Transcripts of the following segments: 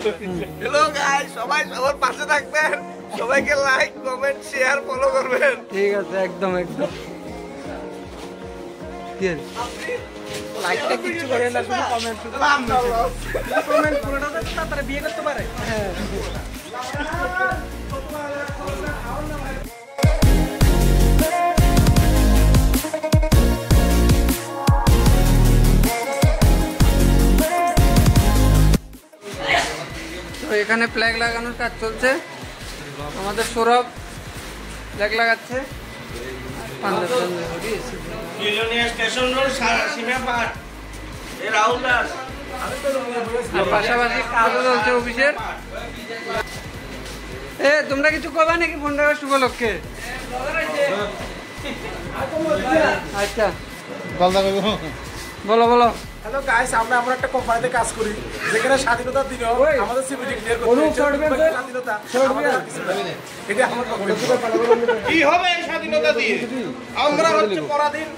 Hello guys, সবাই সবার পাশে থাকবেন, সবাইকে লাইক কমেন্ট শেয়ার ফলো করবেন। ঠিক আছে, একদম একদম। লাইকটা কিছু করে না, শুধু কমেন্ট কমেন্ট পুরোটা তারা বিয়ে করতে পারে। হ্যাঁ, তো এখানে ফ্ল্যাগ লাগানোর কাজ চলছে। আমাদের সৌরভ ফ্ল্যাগ লাগাচ্ছে। পাশাপাশি কাজও চলছে অফিসের। তোমরা কিছু করবা নাকি 15 আগস্ট উপলক্ষে? আচ্ছা, বলো বলো। হ্যালো গাইস, আমরা একটা কোম্পানিতে কাজ করি যেখানে স্বাধীনতার দিনে আমাদের সিভিটি ক্লিয়ার করতে স্বাধীনতা এটা আমার কি হবে এই স্বাধীনতা দিয়ে? আমরা হচ্ছে পরাধীন।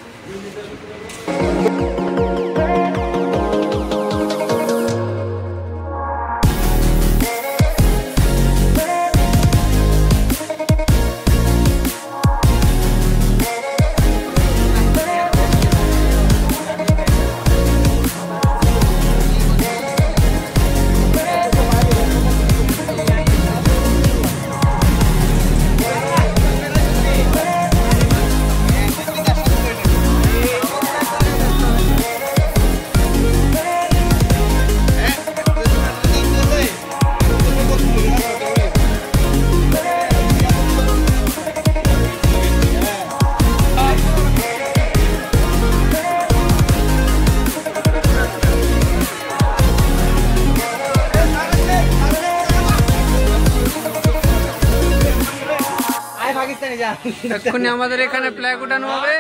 এক্ষুনি আমাদের এখানে ফ্ল্যাগ উঠানো হবে।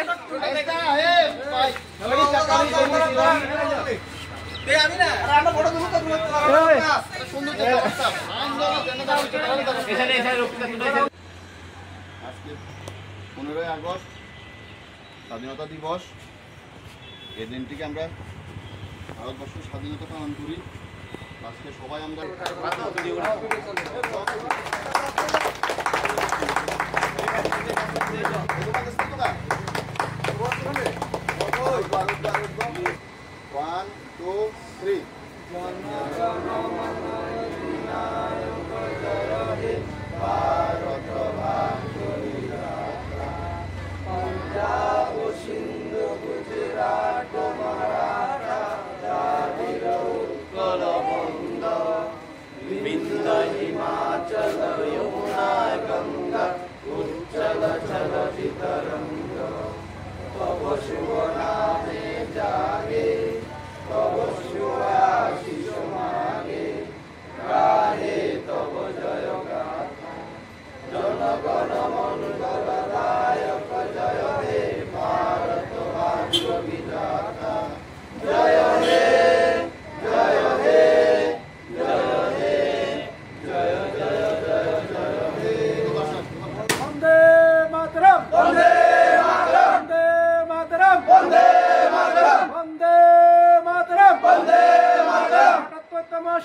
আজকে 15 আগস্ট স্বাধীনতা দিবস। এই দিনটিকে আমরা ভারতবর্ষের স্বাধীনতা পালন করি। আজকে সবাই আমরা One, two, three.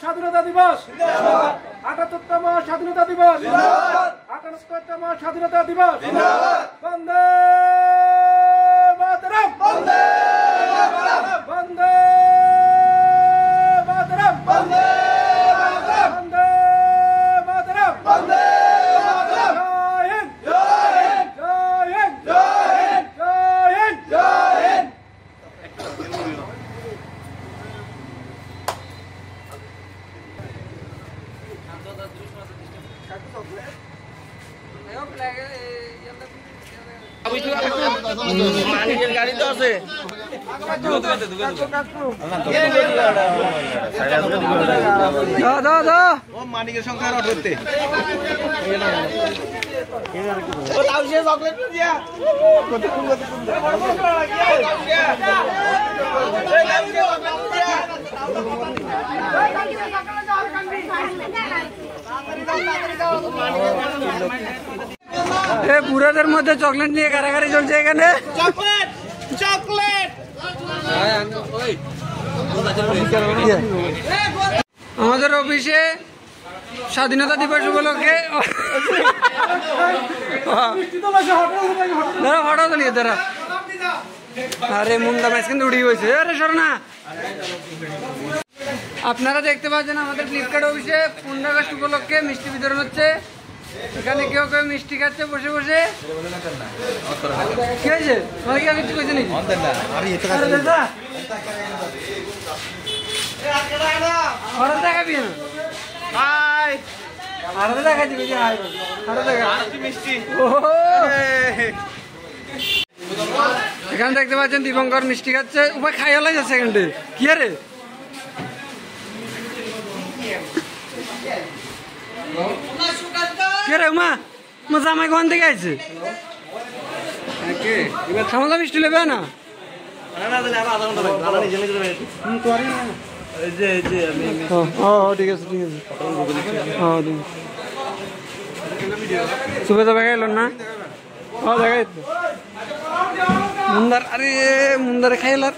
স্বাধীনতা দিবস, ৭৮তম স্বাধীনতা দিবস, ৭৮তম স্বাধীনতা দিবস। বন্দে মাতরম, বন্দে মাতরম, বন্দে মাতরম, বন্দে মাতরম, বন্দে মাতরম, বন্দে মাতরম। জয় হিন্দ, জয় হিন্দ, জয় হিন্দ, জয় হিন্দ, জয় হিন্দ, জয় হিন্দ। মানিকের গাড়ি তো আছে। মানিকের সংখ্যা করতে চকলেট দিয়া বুড়াদের মধ্যে চকলেট নিয়ে কারাগারি চলছে এখানে। চকলেট চকলেট আমাদের অফিসে স্বাধীনতা দিবস উপলক্ষে দাঁড়া ফটো তুলি দাঁড়া। আরে মুন্ডা ম্যাচ কিন্তু উড়িয়ে গেছে। আরে সর না। আপনারা দেখতে পাচ্ছেন আমাদের ফ্লিপকার্ট অফিসে 15 আগস্ট উপলক্ষে মিষ্টি বিতরণ হচ্ছে। এখানে কেউ কেউ মিষ্টি খাচ্ছে বসে বসে। কি হয়েছে? তোমার কি কিছু কইছে নাকি? আরে দেখাবি না। হাই আরে দেখা দিবি যে হাই। আরে দেখা। মিষ্টি এখানে দেখতে পাচ্ছেন দীপঙ্কর মিষ্টি খাচ্ছে। উপায় খাইয়া লাগে সেকেন্ডে। কি আরে? কে রে মা? মা জামাই কোন থেকে আইছে? খামলা মিষ্টি লেবে না? ঠিক আছে ঠিক আছে। সুবে তো দেখাইল না? দেখাই মুন্দার। আরে মুন্দারে খাইলার